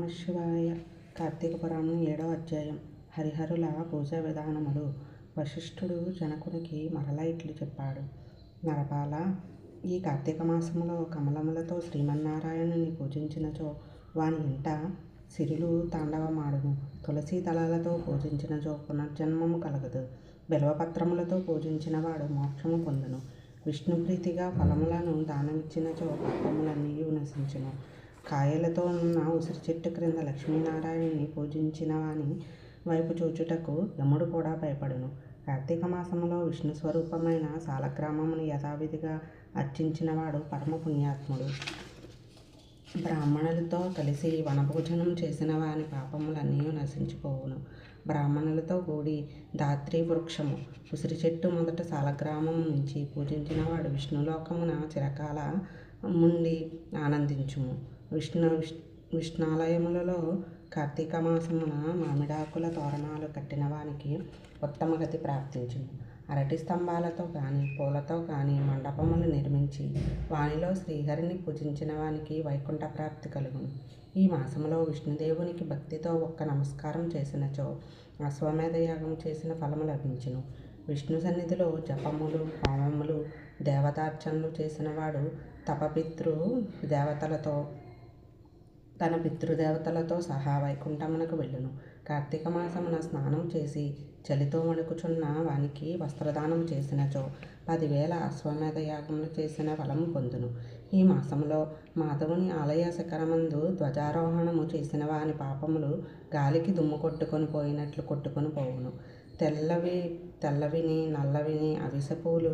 నమఃశివాయ. కార్తీక పురాణం 7వ అధ్యాయం. హరిహరుల పూజా విధానములు. వశిష్ఠుడు జనకునికి మరలా ఇట్లు చెప్పాడు. నరపాల, ఈ కార్తీక మాసములో కమలములతో శ్రీమన్నారాయణుని పూజించినచో వాని ఇంట సిరులు తాండవమాడును. తులసీ దళాలతో పూజించినచో పునర్జన్మము కలగదు. బిల్వపత్రములతో పూజించినవాడు మోక్షము పొందును. విష్ణుప్రీతిగా ఫలములను దానమిచ్చినచో పాపములన్నీ నశించును. కాయలతో ఉన్న ఉసిరి చెట్టు క్రింద లక్ష్మీనారాయణుని పూజించిన వాని వైపు చూచుటకు యముడు కూడా భయపడును. కార్తీక మాసములో విష్ణు స్వరూపమైన సాలగ్రామమును యథావిధిగా అర్చించినవాడు పరమ పుణ్యాత్ముడు. బ్రాహ్మణులతో కలిసి వనభోజనం చేసిన వాని పాపములన్నీ నశించిపోవును. బ్రాహ్మణులతో కూడి ధాత్రి వృక్షము, ఉసిరి చెట్టు మొదట సాలగ్రామము నుంచి పూజించినవాడు విష్ణులోకమున చిరకాల ముండి ఆనందించుము. విష్ణాలయములలో కార్తీక మాసమున మామిడాకుల తోరణాలు కట్టిన వానికి ఉత్తమ గతి ప్రాప్తించును. అరటి స్తంభాలతో కానీ పూలతో కానీ మండపములు నిర్మించి వానిలో శ్రీహరిని పూజించిన వానికి వైకుంఠ ప్రాప్తి కలుగును. ఈ మాసములో విష్ణుదేవునికి భక్తితో ఒక్క నమస్కారం చేసినచో అశ్వమేధ యాగం చేసిన ఫలము లభించును. విష్ణు సన్నిధిలో జపములు, హోమములు, దేవతార్చనలు చేసినవాడు తన పితృదేవతలతో సహా వైకుంఠమునకు వెళ్ళును. కార్తీక మాసమున స్నానం చేసి చలితో వణుకుచున్న వానికి వస్త్రదానం చేసినచో 10,000 అశ్వమేధ యాగములు చేసిన ఫలము పొందును. ఈ మాసములో మాధవుని ఆలయ శిఖరమందు ధ్వజారోహణము చేసిన వాని పాపములు గాలికి దుమ్ము కొట్టుకొని పోయినట్లు కొట్టుకొని పోవును. తెల్లవిని నల్లవిని అవిసె పూలు